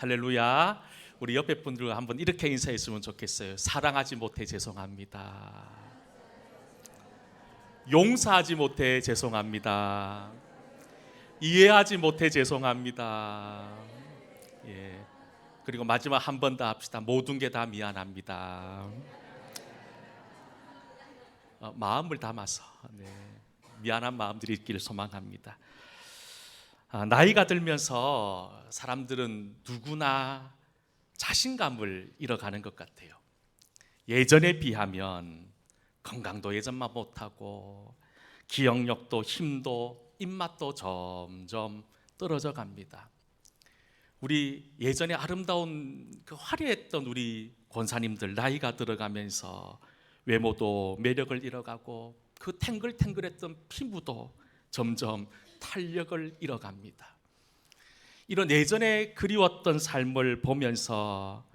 할렐루야. 우리 옆에 분들과 한번 이렇게 인사했으면 좋겠어요. 사랑하지 못해 죄송합니다. 용서하지 못해 죄송합니다. 이해하지 못해 죄송합니다. 예. 그리고 마지막 한 번 더 합시다. 모든 게 다 미안합니다. 마음을 담아서 미안한 마음들이 있기를 소망합니다. 나이가 들면서 사람들은 누구나 자신감을 잃어가는 것 같아요. 예전에 비하면 건강도 예전만 못하고 기억력도 힘도 입맛도 점점 떨어져 갑니다. 우리 예전에 아름다운 그 화려했던 우리 권사님들 나이가 들어가면서 외모도 매력을 잃어가고 그 탱글탱글했던 피부도 점점 탄력을 잃어갑니다. 이런 예전에 그리웠던 삶을 보면서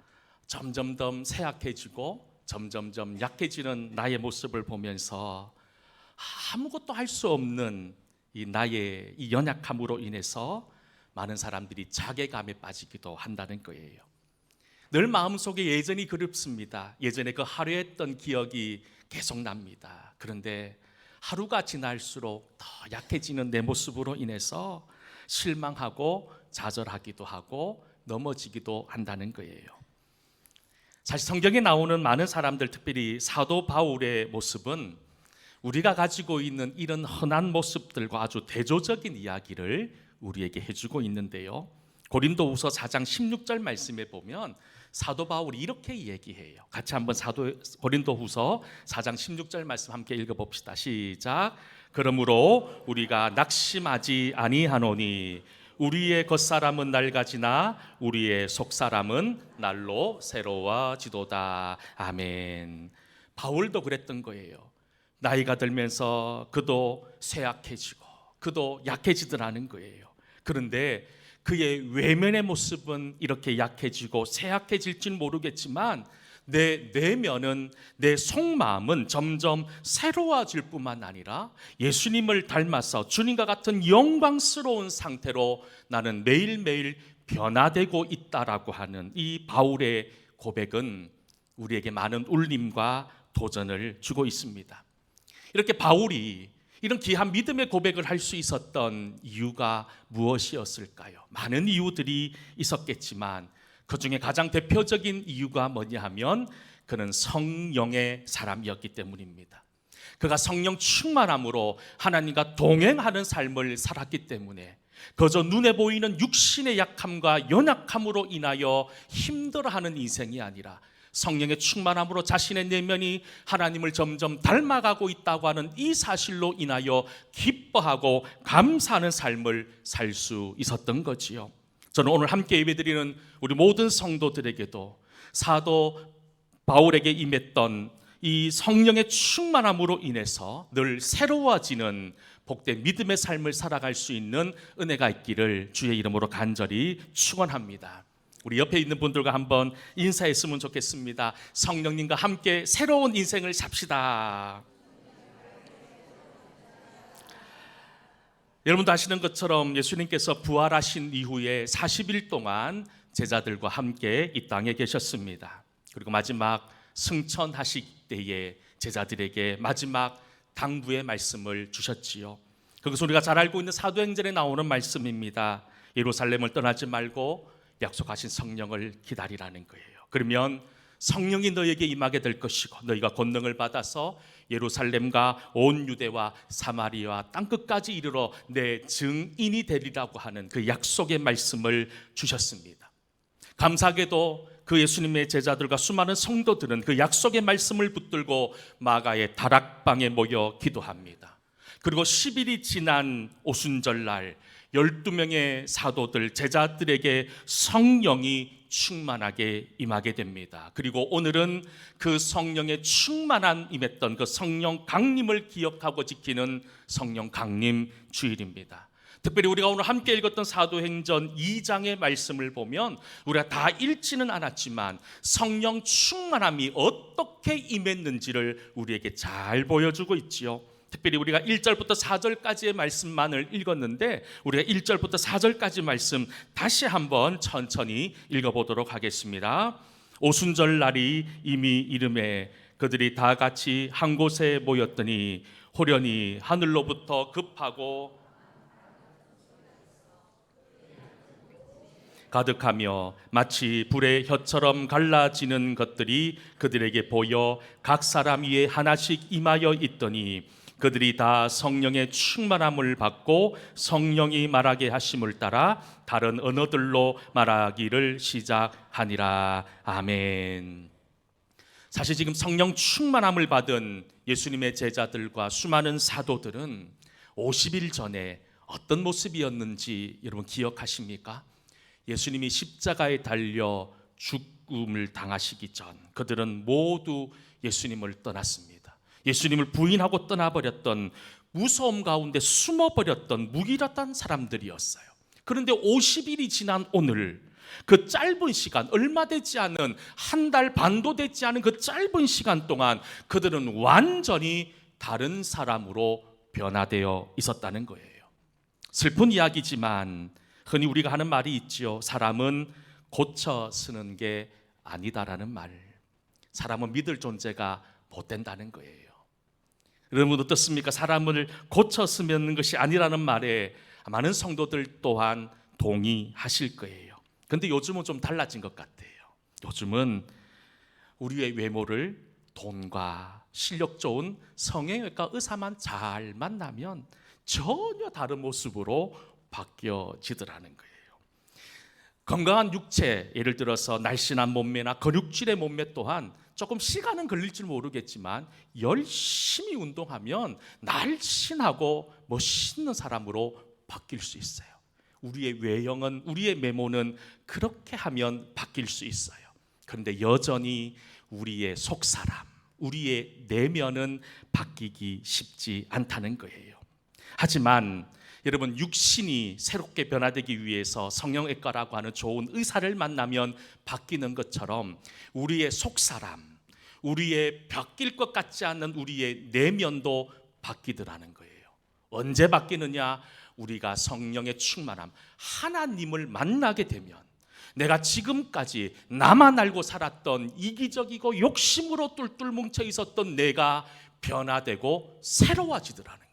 점점 더 쇠약해지고 점점점 약해지는 나의 모습을 보면서 아무것도 할 수 없는 이 나의 이 연약함으로 인해서 많은 사람들이 자괴감에 빠지기도 한다는 거예요. 늘 마음속에 예전이 그립습니다. 예전에 그 화려했던 기억이 계속 납니다. 그런데 하루가 지날수록 더 약해지는 내 모습으로 인해서 실망하고 좌절하기도 하고 넘어지기도 한다는 거예요. 사실 성경에 나오는 많은 사람들, 특별히 사도 바울의 모습은 우리가 가지고 있는 이런 흔한 모습들과 아주 대조적인 이야기를 우리에게 해주고 있는데요. 고린도후서 4장 16절 말씀에 보면 사도 바울이 이렇게 얘기해요. 같이 한번 고린도후서 4장 16절 말씀 함께 읽어봅시다. 시작. 그러므로 우리가 낙심하지 아니하노니 우리의 겉사람은 낡아지나 우리의 속사람은 날로 새로워지도다. 아멘. 바울도 그랬던 거예요. 나이가 들면서 그도 쇠약해지고 그도 약해지더라는 거예요. 그런데 그의 외면의 모습은 이렇게 약해지고 쇠약해질지는 모르겠지만 내 내면은, 내 속마음은 점점 새로워질 뿐만 아니라 예수님을 닮아서 주님과 같은 영광스러운 상태로 나는 매일매일 변화되고 있다라고 하는 이 바울의 고백은 우리에게 많은 울림과 도전을 주고 있습니다. 이렇게 바울이 이런 귀한 믿음의 고백을 할 수 있었던 이유가 무엇이었을까요? 많은 이유들이 있었겠지만 그 중에 가장 대표적인 이유가 뭐냐 하면 그는 성령의 사람이었기 때문입니다. 그가 성령 충만함으로 하나님과 동행하는 삶을 살았기 때문에 그저 눈에 보이는 육신의 약함과 연약함으로 인하여 힘들어하는 인생이 아니라 성령의 충만함으로 자신의 내면이 하나님을 점점 닮아가고 있다고 하는 이 사실로 인하여 기뻐하고 감사하는 삶을 살 수 있었던 거지요. 저는 오늘 함께 예배드리는 우리 모든 성도들에게도 사도 바울에게 임했던 이 성령의 충만함으로 인해서 늘 새로워지는 복된 믿음의 삶을 살아갈 수 있는 은혜가 있기를 주의 이름으로 간절히 축원합니다. 우리 옆에 있는 분들과 한번 인사했으면 좋겠습니다. 성령님과 함께 새로운 인생을 삽시다. 여러분도 아시는 것처럼 예수님께서 부활하신 이후에 40일 동안 제자들과 함께 이 땅에 계셨습니다. 그리고 마지막 승천하실 때에 제자들에게 마지막 당부의 말씀을 주셨지요. 그것은 우리가 잘 알고 있는 사도행전에 나오는 말씀입니다. 예루살렘을 떠나지 말고 약속하신 성령을 기다리라는 거예요. 그러면 성령이 너에게 임하게 될 것이고 너희가 권능을 받아서 예루살렘과 온 유대와 사마리아 땅끝까지 이르러 내 증인이 되리라고 하는 그 약속의 말씀을 주셨습니다. 감사하게도 그 예수님의 제자들과 수많은 성도들은 그 약속의 말씀을 붙들고 마가의 다락방에 모여 기도합니다. 그리고 10일이 지난 오순절날 12명의 사도들, 제자들에게 성령이 충만하게 임하게 됩니다. 그리고 오늘은 그 성령의 충만한 임했던 그 성령 강림을 기억하고 지키는 성령 강림 주일입니다. 특별히 우리가 오늘 함께 읽었던 사도행전 2장의 말씀을 보면 우리가 다 읽지는 않았지만 성령 충만함이 어떻게 임했는지를 우리에게 잘 보여주고 있지요. 특별히 우리가 1절부터 4절까지의 말씀만을 읽었는데 우리가 1절부터 4절까지 말씀 다시 한번 천천히 읽어보도록 하겠습니다. 오순절 날이 이미 이름에 그들이 다 같이 한 곳에 모였더니 호련히 하늘로부터 급하고 가득하며 마치 불의 혀처럼 갈라지는 것들이 그들에게 보여 각 사람 위에 하나씩 임하여 있더니 그들이 다 성령의 충만함을 받고 성령이 말하게 하심을 따라 다른 언어들로 말하기를 시작하니라. 아멘. 사실 지금 성령 충만함을 받은 예수님의 제자들과 수많은 사도들은 50일 전에 어떤 모습이었는지 여러분 기억하십니까? 예수님이 십자가에 달려 죽음을 당하시기 전 그들은 모두 예수님을 떠났습니다. 예수님을 부인하고 떠나버렸던, 무서움 가운데 숨어버렸던 무기력한 사람들이었어요. 그런데 50일이 지난 오늘 그 짧은 시간, 얼마 되지 않은 한 달 반도 되지 않은 그 짧은 시간 동안 그들은 완전히 다른 사람으로 변화되어 있었다는 거예요. 슬픈 이야기지만 흔히 우리가 하는 말이 있지요. 사람은 고쳐 쓰는 게 아니다라는 말. 사람은 믿을 존재가 못 된다는 거예요. 여러분 어떻습니까? 사람을 고쳐 쓰는 것이 아니라는 말에 많은 성도들 또한 동의하실 거예요. 근데 요즘은 좀 달라진 것 같아요. 요즘은 우리의 외모를 돈과 실력 좋은 성형외과 의사만 잘 만나면 전혀 다른 모습으로 바뀌어지더라는 거예요. 건강한 육체, 예를 들어서 날씬한 몸매나 근육질의 몸매 또한 조금 시간은 걸릴지 모르겠지만 열심히 운동하면 날씬하고 멋있는 사람으로 바뀔 수 있어요. 우리의 외형은, 우리의 외모는 그렇게 하면 바뀔 수 있어요. 그런데 여전히 우리의 속사람, 우리의 내면은 바뀌기 쉽지 않다는 거예요. 하지만 여러분, 육신이 새롭게 변화되기 위해서 성형외과라고 하는 좋은 의사를 만나면 바뀌는 것처럼 우리의 속사람, 우리의 바뀔 것 같지 않은 우리의 내면도 바뀌더라는 거예요. 언제 바뀌느냐? 우리가 성령의 충만함, 하나님을 만나게 되면 내가 지금까지 나만 알고 살았던 이기적이고 욕심으로 뚫뚫 뭉쳐 있었던 내가 변화되고 새로워지더라는 거예요.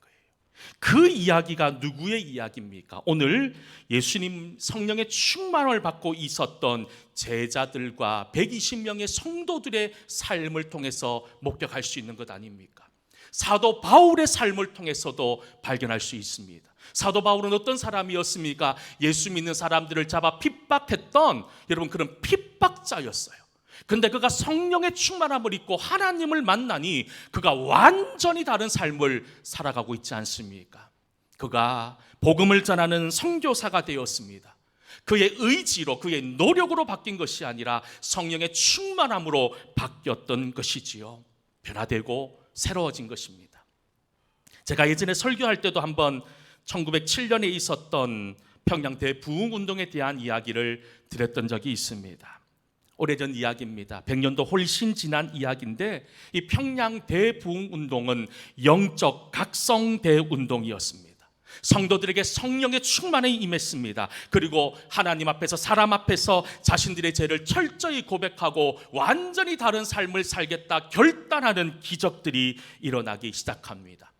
그 이야기가 누구의 이야기입니까? 오늘 예수님 성령의 충만함을 받고 있었던 제자들과 120명의 성도들의 삶을 통해서 목격할 수 있는 것 아닙니까? 사도 바울의 삶을 통해서도 발견할 수 있습니다. 사도 바울은 어떤 사람이었습니까? 예수 믿는 사람들을 잡아 핍박했던 여러분 그런 핍박자였어요. 근데 그가 성령의 충만함을 입고 하나님을 만나니 그가 완전히 다른 삶을 살아가고 있지 않습니까? 그가 복음을 전하는 선교사가 되었습니다. 그의 의지로, 그의 노력으로 바뀐 것이 아니라 성령의 충만함으로 바뀌었던 것이지요. 변화되고 새로워진 것입니다. 제가 예전에 설교할 때도 한번 1907년에 있었던 평양 대부흥운동에 대한 이야기를 드렸던 적이 있습니다. 오래전 이야기입니다. 100년도 훨씬 지난 이야기인데 이 평양 대부흥운동은 영적 각성 대운동이었습니다. 성도들에게 성령의 충만에 임했습니다. 그리고 하나님 앞에서, 사람 앞에서 자신들의 죄를 철저히 고백하고 완전히 다른 삶을 살겠다 결단하는 기적들이 일어나기 시작합니다.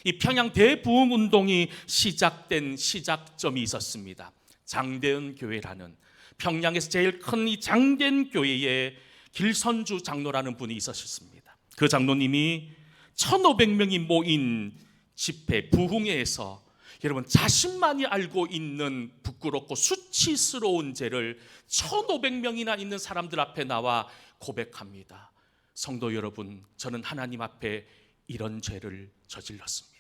이 평양 대부흥운동이 시작된 시작점이 있었습니다. 장대은 교회라는, 평양에서 제일 큰 이 장대은 교회에 길선주 장로라는 분이 있었습니다. 그 장로님이 1500명이 모인 집회 부흥회에서 여러분 자신만이 알고 있는 부끄럽고 수치스러운 죄를 1500명이나 있는 사람들 앞에 나와 고백합니다. 성도 여러분, 저는 하나님 앞에 이런 죄를 저질렀습니다.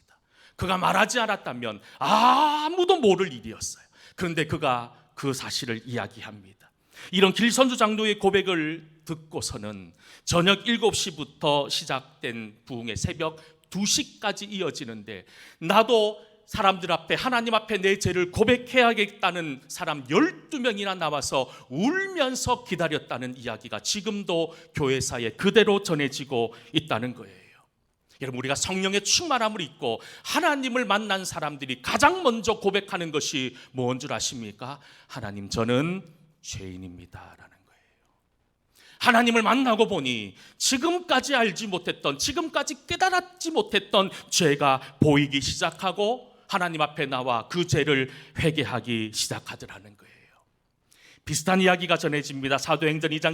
그가 말하지 않았다면 아무도 모를 일이었어요. 그런데 그가 그 사실을 이야기합니다. 이런 길선주 장로의 고백을 듣고서는 저녁 7시부터 시작된 부흥회 새벽 2시까지 이어지는데 나도 사람들 앞에, 하나님 앞에 내 죄를 고백해야겠다는 사람 12명이나 나와서 울면서 기다렸다는 이야기가 지금도 교회사에 그대로 전해지고 있다는 거예요. 여러분, 우리가 성령의 충만함을 입고 하나님을 만난 사람들이 가장 먼저 고백하는 것이 뭔 줄 아십니까? 하나님, 저는 죄인입니다 라는 거예요. 하나님을 만나고 보니 지금까지 알지 못했던, 지금까지 깨달았지 못했던 죄가 보이기 시작하고 하나님 앞에 나와 그 죄를 회개하기 시작하더라는 거예요. 비슷한 이야기가 전해집니다. 사도행전 2장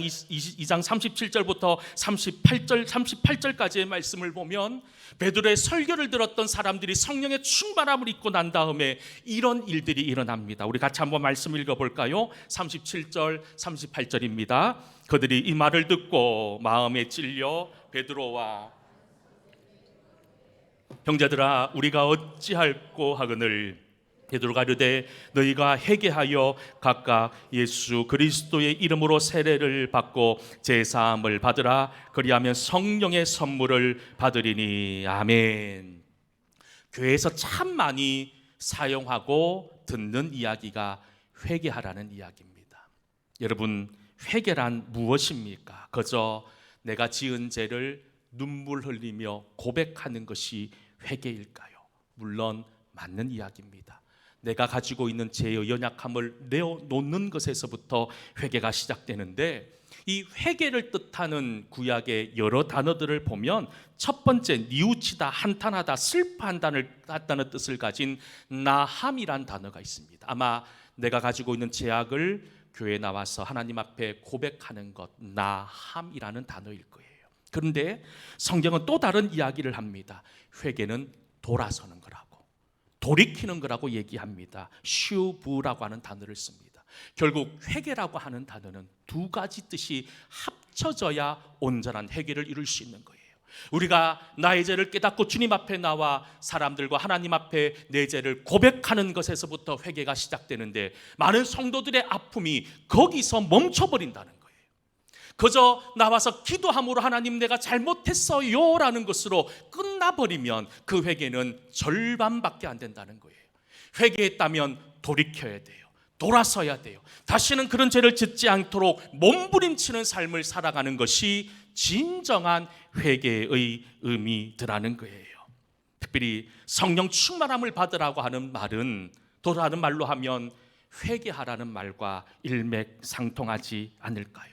37절부터 38절까지의 말씀을 보면 베드로의 설교를 들었던 사람들이 성령의 충만함을 입고 난 다음에 이런 일들이 일어납니다. 우리 같이 한번 말씀 읽어볼까요? 37절 38절입니다. 그들이 이 말을 듣고 마음에 찔려 베드로와 형제들아 우리가 어찌할꼬 하거늘 베드로가 이르되 너희가 회개하여 각각 예수 그리스도의 이름으로 세례를 받고 제사함을 받으라. 그리하면 성령의 선물을 받으리니. 아멘. 교회에서 참 많이 사용하고 듣는 이야기가 회개하라는 이야기입니다. 여러분, 회개란 무엇입니까? 그저 내가 지은 죄를 눈물 흘리며 고백하는 것이 회개일까요? 물론 맞는 이야기입니다. 내가 가지고 있는 죄의 연약함을 내어놓는 것에서부터 회개가 시작되는데, 이 회개를 뜻하는 구약의 여러 단어들을 보면 첫 번째 뉘우치다, 한탄하다, 슬퍼한다는 뜻을 가진 나함이란 단어가 있습니다. 아마 내가 가지고 있는 죄악을 교회에 나와서 하나님 앞에 고백하는 것, 나함이라는 단어일 거예요. 그런데 성경은 또 다른 이야기를 합니다. 회개는 돌아서는 거라고, 돌이키는 거라고 얘기합니다. 슈브라고 하는 단어를 씁니다. 결국 회개라고 하는 단어는 두 가지 뜻이 합쳐져야 온전한 회개를 이룰 수 있는 거예요. 우리가 나의 죄를 깨닫고 주님 앞에 나와 사람들과 하나님 앞에 내 죄를 고백하는 것에서부터 회개가 시작되는데, 많은 성도들의 아픔이 거기서 멈춰버린다는 거예요. 그저 나와서 기도함으로 하나님 내가 잘못했어요 라는 것으로 끝나버리면 그 회개는 절반밖에 안 된다는 거예요. 회개했다면 돌이켜야 돼요. 돌아서야 돼요. 다시는 그런 죄를 짓지 않도록 몸부림치는 삶을 살아가는 것이 진정한 회개의 의미더라는 거예요. 특별히 성령 충만함을 받으라고 하는 말은, 또 다른 말로 하면 회개하라는 말과 일맥상통하지 않을까요?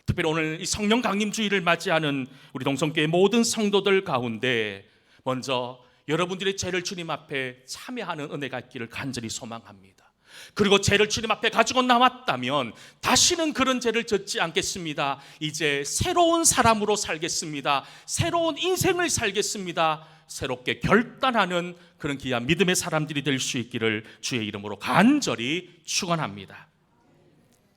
특별히 오늘 이 성령 강림 주일을 맞이하는 우리 동성교회 모든 성도들 가운데 먼저 여러분들의 죄를 주님 앞에 참여하는 은혜가 있기를 간절히 소망합니다. 그리고 죄를 주님 앞에 가지고 나왔다면 다시는 그런 죄를 짓지 않겠습니다. 이제 새로운 사람으로 살겠습니다. 새로운 인생을 살겠습니다. 새롭게 결단하는 그런 귀한 믿음의 사람들이 될 수 있기를 주의 이름으로 간절히 축원합니다.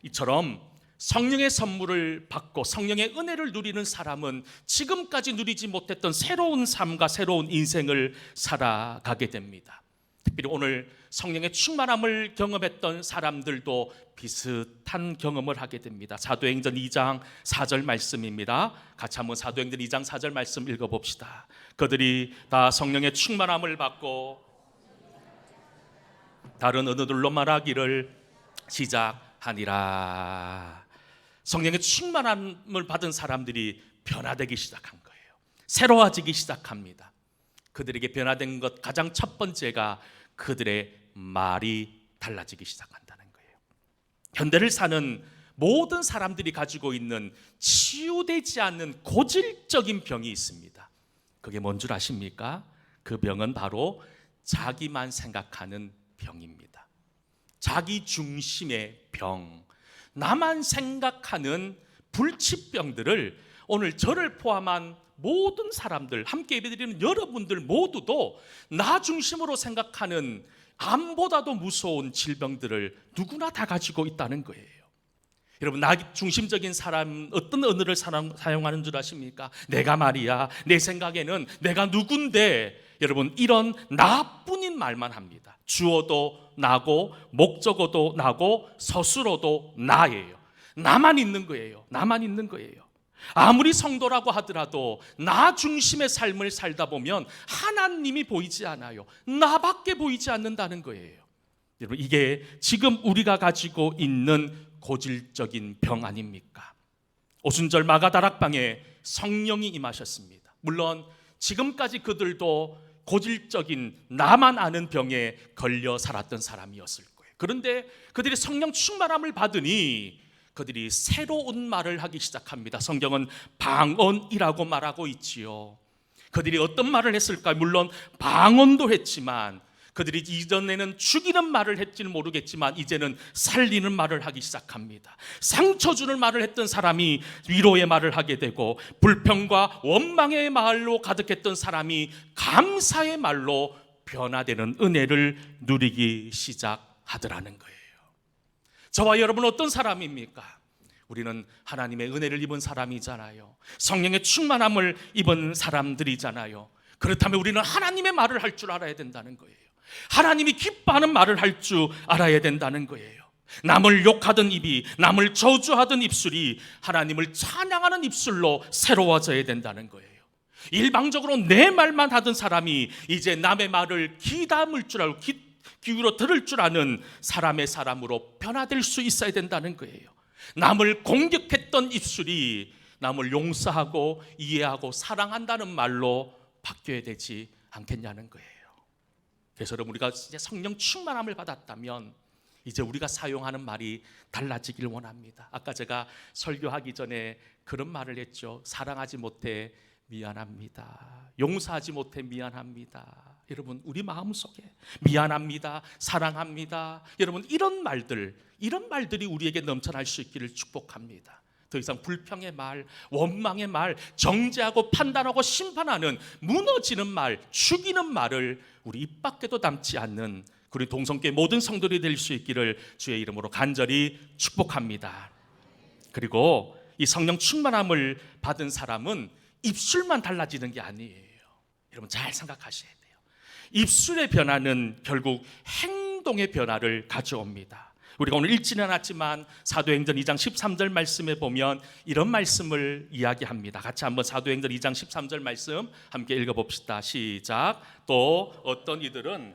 이처럼 성령의 선물을 받고 성령의 은혜를 누리는 사람은 지금까지 누리지 못했던 새로운 삶과 새로운 인생을 살아가게 됩니다. 특별히 오늘 성령의 충만함을 경험했던 사람들도 비슷한 경험을 하게 됩니다. 사도행전 2장 4절 말씀입니다. 같이 한번 사도행전 2장 4절 말씀 읽어봅시다. 그들이 다 성령의 충만함을 받고 다른 언어들로 말하기를 시작하니라. 성령의 충만함을 받은 사람들이 변화되기 시작한 거예요. 새로워지기 시작합니다. 그들에게 변화된 것 가장 첫 번째가 그들의 말이 달라지기 시작한다는 거예요. 현대를 사는 모든 사람들이 가지고 있는 치유되지 않는 고질적인 병이 있습니다. 그게 뭔 줄 아십니까? 그 병은 바로 자기만 생각하는 병입니다. 자기 중심의 병, 나만 생각하는 불치병들을 오늘 저를 포함한 모든 사람들, 함께 예배드리는 여러분들 모두도 나 중심으로 생각하는 암보다도 무서운 질병들을 누구나 다 가지고 있다는 거예요. 여러분, 나 중심적인 사람, 어떤 언어를 사용하는 줄 아십니까? 내가 말이야, 내 생각에는 내가 누군데, 여러분, 이런 나뿐인 말만 합니다. 주어도 나고 목적어도 나고 서술어도 나예요. 나만 있는 거예요. 나만 있는 거예요. 아무리 성도라고 하더라도 나 중심의 삶을 살다 보면 하나님이 보이지 않아요. 나밖에 보이지 않는다는 거예요. 여러분, 이게 지금 우리가 가지고 있는 고질적인 병 아닙니까? 오순절 마가다락방에 성령이 임하셨습니다. 물론 지금까지 그들도 고질적인 나만 아는 병에 걸려 살았던 사람이었을 거예요. 그런데 그들이 성령 충만함을 받으니 그들이 새로운 말을 하기 시작합니다. 성경은 방언이라고 말하고 있지요. 그들이 어떤 말을 했을까? 물론 방언도 했지만 그들이 이전에는 죽이는 말을 했지는 모르겠지만 이제는 살리는 말을 하기 시작합니다. 상처 주는 말을 했던 사람이 위로의 말을 하게 되고, 불평과 원망의 말로 가득했던 사람이 감사의 말로 변화되는 은혜를 누리기 시작하더라는 거예요. 저와 여러분 어떤 사람입니까? 우리는 하나님의 은혜를 입은 사람이잖아요. 성령의 충만함을 입은 사람들이잖아요. 그렇다면 우리는 하나님의 말을 할 줄 알아야 된다는 거예요. 하나님이 기뻐하는 말을 할 줄 알아야 된다는 거예요. 남을 욕하던 입이, 남을 저주하던 입술이 하나님을 찬양하는 입술로 새로워져야 된다는 거예요. 일방적으로 내 말만 하던 사람이 이제 남의 말을 귀담을 줄 알고 귀로 들을 줄 아는 사람의 사람으로 변화될 수 있어야 된다는 거예요. 남을 공격했던 입술이 남을 용서하고 이해하고 사랑한다는 말로 바뀌어야 되지 않겠냐는 거예요. 그래서 여러분, 우리가 이제 성령 충만함을 받았다면 이제 우리가 사용하는 말이 달라지길 원합니다. 아까 제가 설교하기 전에 그런 말을 했죠. 사랑하지 못해 미안합니다. 용서하지 못해 미안합니다. 여러분, 우리 마음속에 미안합니다, 사랑합니다, 여러분, 이런 말들이 우리에게 넘쳐날 수 있기를 축복합니다. 더 이상 불평의 말, 원망의 말, 정죄하고 판단하고 심판하는 무너지는 말, 죽이는 말을 우리 입 밖에도 담지 않는 우리 동성교회 모든 성도들이 될 수 있기를 주의 이름으로 간절히 축복합니다. 그리고 이 성령 충만함을 받은 사람은 입술만 달라지는 게 아니에요. 여러분, 잘 생각하셔야 돼요. 입술의 변화는 결국 행동의 변화를 가져옵니다. 우리가 오늘 읽지는 않았지만 사도행전 2장 13절 말씀에 보면 이런 말씀을 이야기합니다. 같이 한번 사도행전 2장 13절 말씀 함께 읽어봅시다. 시작. 또 어떤 이들은,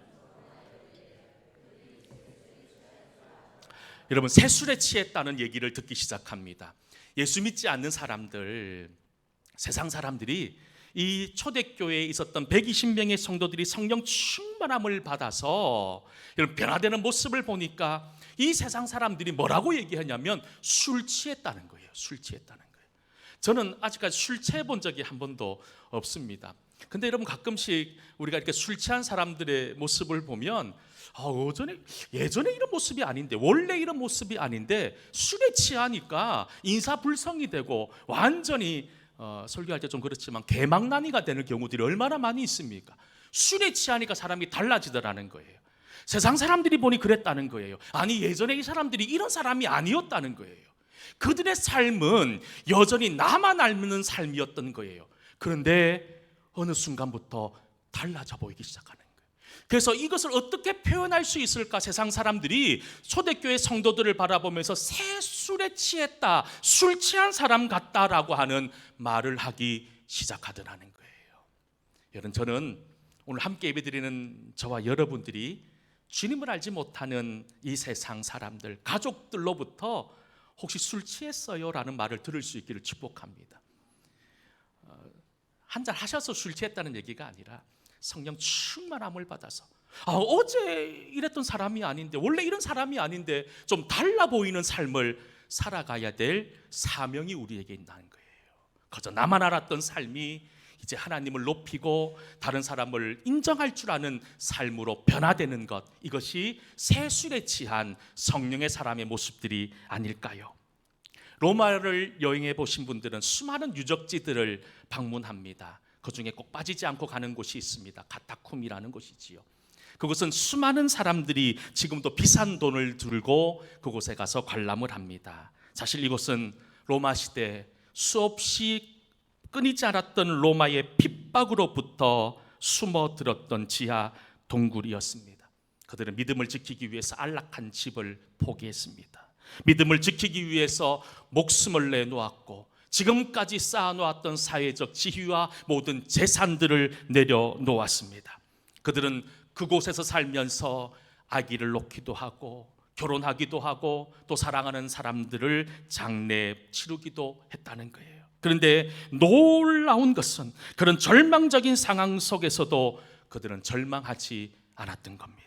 여러분, 세술에 취했다는 얘기를 듣기 시작합니다. 예수 믿지 않는 사람들, 세상 사람들이 이 초대교회에 있었던 120명의 성도들이 성령 충만함을 받아서 변화되는 모습을 보니까 이 세상 사람들이 뭐라고 얘기하냐면 술 취했다는 거예요. 술 취했다는 거예요. 저는 아직까지 술 취해 본 적이 한 번도 없습니다. 근데 여러분, 가끔씩 우리가 이렇게 술 취한 사람들의 모습을 보면 예전에 이런 모습이 아닌데, 원래 이런 모습이 아닌데 술에 취하니까 인사불성이 되고 완전히 설교할 때 좀 그렇지만 개망나니가 되는 경우들이 얼마나 많이 있습니까? 술에 취하니까 사람이 달라지더라는 거예요. 세상 사람들이 보니 그랬다는 거예요. 아니, 예전에 이 사람들이 이런 사람이 아니었다는 거예요. 그들의 삶은 여전히 나만 알는 삶이었던 거예요. 그런데 어느 순간부터 달라져 보이기 시작하는 거예요. 그래서 이것을 어떻게 표현할 수 있을까? 세상 사람들이 초대교회 성도들을 바라보면서 새 술에 취했다, 술 취한 사람 같다라고 하는 말을 하기 시작하더라는 거예요. 여러분, 저는 오늘 함께 예배드리는 저와 여러분들이 주님을 알지 못하는 이 세상 사람들, 가족들로부터 혹시 술 취했어요? 라는 말을 들을 수 있기를 축복합니다. 한잔 하셔서 술 취했다는 얘기가 아니라 성령 충만함을 받아서 어제 이랬던 사람이 아닌데, 원래 이런 사람이 아닌데 좀 달라 보이는 삶을 살아가야 될 사명이 우리에게 있다는 거예요. 그저 나만 알았던 삶이 이제 하나님을 높이고 다른 사람을 인정할 줄 아는 삶으로 변화되는 것, 이것이 새 술에 취한 성령의 사람의 모습들이 아닐까요? 로마를 여행해 보신 분들은 수많은 유적지들을 방문합니다. 그 중에 꼭 빠지지 않고 가는 곳이 있습니다. 가타쿰이라는 곳이지요. 그곳은 수많은 사람들이 지금도 비싼 돈을 들고 그곳에 가서 관람을 합니다. 사실 이곳은 로마 시대 수없이 끊이지 않았던 로마의 핍박으로부터 숨어들었던 지하 동굴이었습니다. 그들은 믿음을 지키기 위해서 안락한 집을 포기했습니다. 믿음을 지키기 위해서 목숨을 내놓았고 지금까지 쌓아놓았던 사회적 지위와 모든 재산들을 내려놓았습니다. 그들은 그곳에서 살면서 아기를 놓기도 하고 결혼하기도 하고 또 사랑하는 사람들을 장례 치르기도 했다는 거예요. 그런데 놀라운 것은 그런 절망적인 상황 속에서도 그들은 절망하지 않았던 겁니다.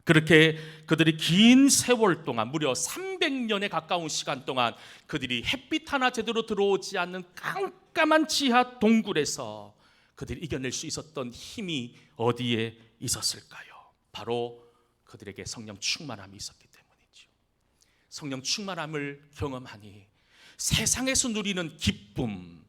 그렇게 그들이 긴 세월 동안, 무려 300년에 가까운 시간 동안 그들이 햇빛 하나 제대로 들어오지 않는 깜깜한 지하 동굴에서 그들이 이겨낼 수 있었던 힘이 어디에 있었을까요? 바로 그들에게 성령 충만함이 있었기 때문이죠. 성령 충만함을 경험하니 세상에서 누리는 기쁨,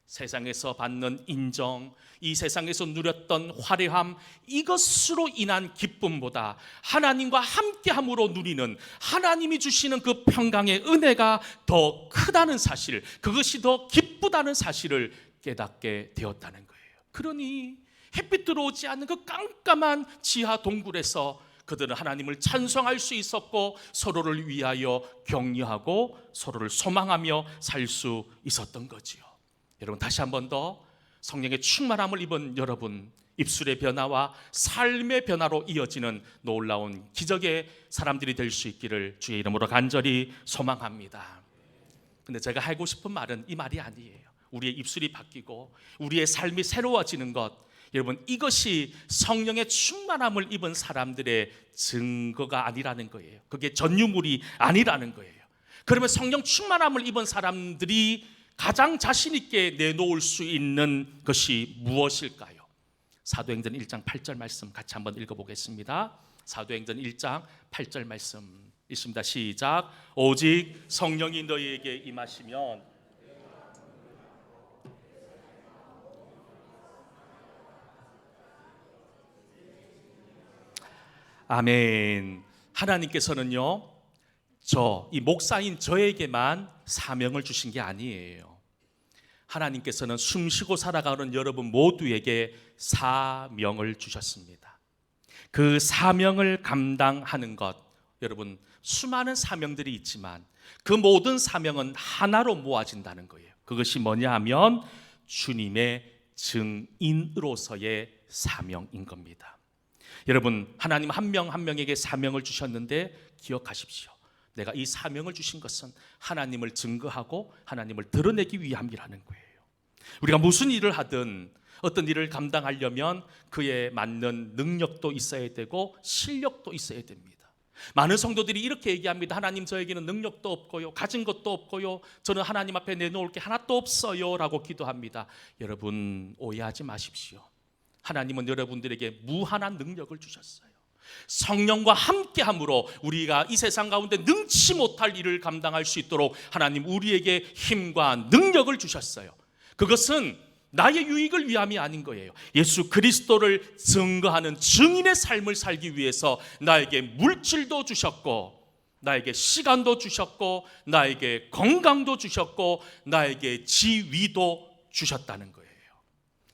세상에서 받는 인정, 이 세상에서 누렸던 화려함, 이것으로 인한 기쁨보다 하나님과 함께함으로 누리는 하나님이 주시는 그 평강의 은혜가 더 크다는 사실, 그것이 더 기쁘다는 사실을 깨닫게 되었다는 거예요. 그러니 햇빛 들어오지 않는 그 깜깜한 지하 동굴에서 그들은 하나님을 찬송할 수 있었고 서로를 위하여 격려하고 서로를 소망하며 살 수 있었던 거지요. 여러분, 다시 한 번 더 성령의 충만함을 입은 여러분, 입술의 변화와 삶의 변화로 이어지는 놀라운 기적의 사람들이 될 수 있기를 주의 이름으로 간절히 소망합니다. 근데 제가 하고 싶은 말은 이 말이 아니에요. 우리의 입술이 바뀌고 우리의 삶이 새로워지는 것, 여러분, 이것이 성령의 충만함을 입은 사람들의 증거가 아니라는 거예요. 그게 전유물이 아니라는 거예요. 그러면 성령 충만함을 입은 사람들이 가장 자신 있게 내놓을 수 있는 것이 무엇일까요? 사도행전 1장 8절 말씀 같이 한번 읽어보겠습니다. 사도행전 1장 8절 말씀 읽습니다. 시작. 오직 성령이 너희에게 임하시면 아멘. 하나님께서는요, 이 목사인 저에게만 사명을 주신 게 아니에요. 하나님께서는 숨쉬고 살아가는 여러분 모두에게 사명을 주셨습니다. 그 사명을 감당하는 것, 여러분, 수많은 사명들이 있지만 그 모든 사명은 하나로 모아진다는 거예요. 그것이 뭐냐 하면 주님의 증인으로서의 사명인 겁니다. 여러분, 하나님 한 명 한 명에게 사명을 주셨는데 기억하십시오. 내가 이 사명을 주신 것은 하나님을 증거하고 하나님을 드러내기 위함이라는 거예요. 우리가 무슨 일을 하든 어떤 일을 감당하려면 그에 맞는 능력도 있어야 되고 실력도 있어야 됩니다. 많은 성도들이 이렇게 얘기합니다. 하나님, 저에게는 능력도 없고요, 가진 것도 없고요, 저는 하나님 앞에 내놓을 게 하나도 없어요 라고 기도합니다. 여러분, 오해하지 마십시오. 하나님은 여러분들에게 무한한 능력을 주셨어요. 성령과 함께함으로 우리가 이 세상 가운데 능치 못할 일을 감당할 수 있도록 하나님 우리에게 힘과 능력을 주셨어요. 그것은 나의 유익을 위함이 아닌 거예요. 예수 그리스도를 증거하는 증인의 삶을 살기 위해서 나에게 물질도 주셨고, 나에게 시간도 주셨고, 나에게 건강도 주셨고, 나에게 지위도 주셨다는 거예요.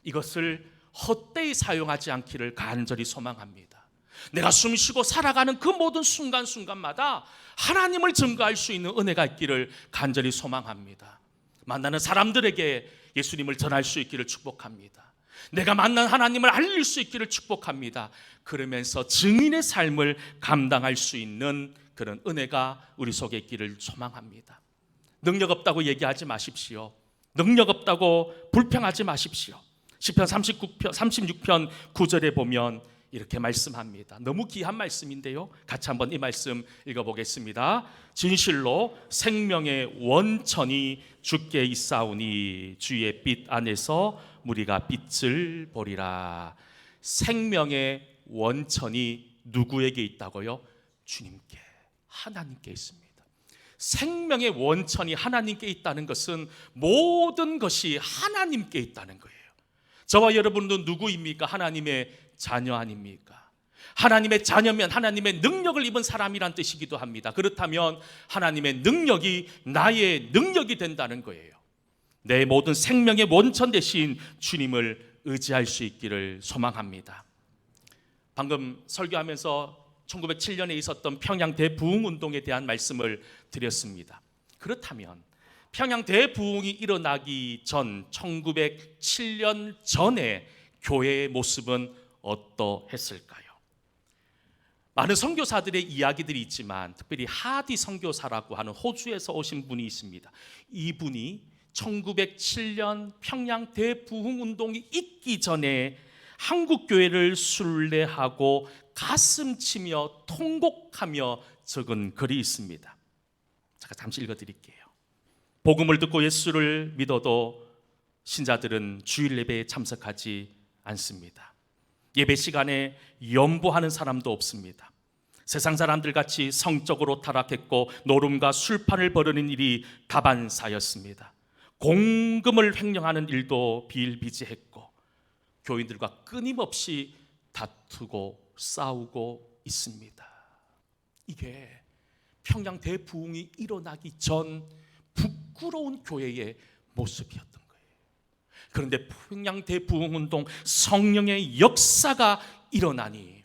이것을 헛되이 사용하지 않기를 간절히 소망합니다. 내가 숨쉬고 살아가는 그 모든 순간순간마다 하나님을 증거할 수 있는 은혜가 있기를 간절히 소망합니다. 만나는 사람들에게 예수님을 전할 수 있기를 축복합니다. 내가 만난 하나님을 알릴 수 있기를 축복합니다. 그러면서 증인의 삶을 감당할 수 있는 그런 은혜가 우리 속에 있기를 소망합니다. 능력 없다고 얘기하지 마십시오. 능력 없다고 불평하지 마십시오. 시편 36편 9절에 보면 이렇게 말씀합니다. 너무 귀한 말씀인데요, 같이 한번 이 말씀 읽어보겠습니다. 진실로 생명의 원천이 주께 있사오니 주의 빛 안에서 무리가 빛을 보리라. 생명의 원천이 누구에게 있다고요? 주님께, 하나님께 있습니다. 생명의 원천이 하나님께 있다는 것은 모든 것이 하나님께 있다는 거예요. 저와 여러분도 누구입니까? 하나님의 자녀 아닙니까? 하나님의 자녀면 하나님의 능력을 입은 사람이란 뜻이기도 합니다. 그렇다면 하나님의 능력이 나의 능력이 된다는 거예요. 내 모든 생명의 원천 대신 주님을 의지할 수 있기를 소망합니다. 방금 설교하면서 1907년에 있었던 평양 대부흥운동에 대한 말씀을 드렸습니다. 그렇다면 평양 대부흥이 일어나기 전 1907년 전에 교회의 모습은 어떠했을까요? 많은 선교사들의 이야기들이 있지만 특별히 하디 선교사라고 하는 호주에서 오신 분이 있습니다. 이분이 1907년 평양 대부흥 운동이 있기 전에 한국 교회를 순례하고 가슴치며 통곡하며 적은 글이 있습니다. 제가 잠시 읽어드릴게요. 복음을 듣고 예수를 믿어도 신자들은 주일 예배에 참석하지 않습니다. 예배 시간에 연보하는 사람도 없습니다. 세상 사람들 같이 성적으로 타락했고 노름과 술판을 벌이는 일이 다반사였습니다. 공금을 횡령하는 일도 비일비재했고 교인들과 끊임없이 다투고 싸우고 있습니다. 이게 평양 대부흥이 일어나기 전 부끄러운 교회의 모습이었던 거예요. 그런데 평양 대부흥 운동, 성령의 역사가 일어나니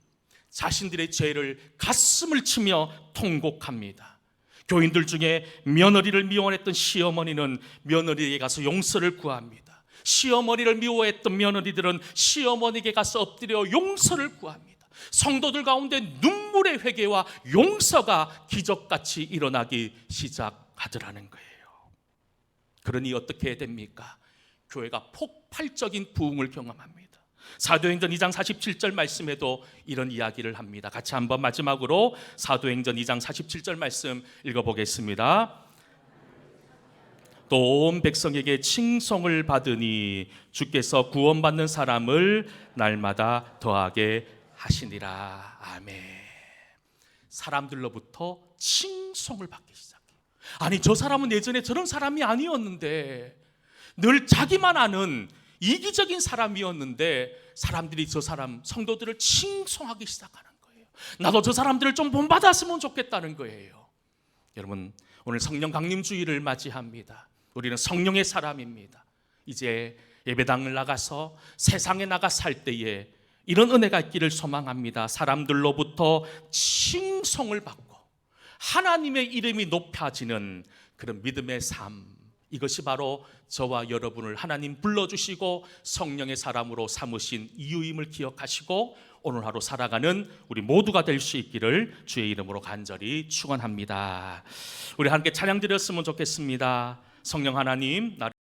자신들의 죄를 가슴을 치며 통곡합니다. 교인들 중에 며느리를 미워했던 시어머니는 며느리에게 가서 용서를 구합니다. 시어머니를 미워했던 며느리들은 시어머니에게 가서 엎드려 용서를 구합니다. 성도들 가운데 눈물의 회개와 용서가 기적같이 일어나기 시작하더라는 거예요. 그러니 어떻게 됩니까? 교회가 폭발적인 부흥을 경험합니다. 사도행전 2장 47절 말씀에도 이런 이야기를 합니다. 같이 한번 마지막으로 사도행전 2장 47절 말씀 읽어보겠습니다. 또 온 백성에게 칭송을 받으니 주께서 구원받는 사람을 날마다 더하게 하시니라. 아멘. 사람들로부터 칭송을 받기 시작해요. 아니, 저 사람은 예전에 저런 사람이 아니었는데, 늘 자기만 아는 이기적인 사람이었는데 사람들이 저 사람, 성도들을 칭송하기 시작하는 거예요. 나도 저 사람들을 좀 본받았으면 좋겠다는 거예요. 여러분, 오늘 성령 강림주의를 맞이합니다. 우리는 성령의 사람입니다. 이제 예배당을 나가서 세상에 나가 살 때에 이런 은혜가 있기를 소망합니다. 사람들로부터 칭송을 받고 하나님의 이름이 높아지는 그런 믿음의 삶, 이것이 바로 저와 여러분을 하나님 불러주시고 성령의 사람으로 삼으신 이유임을 기억하시고 오늘 하루 살아가는 우리 모두가 될 수 있기를 주의 이름으로 간절히 축원합니다. 우리 함께 찬양 드렸으면 좋겠습니다. 성령 하나님, 나를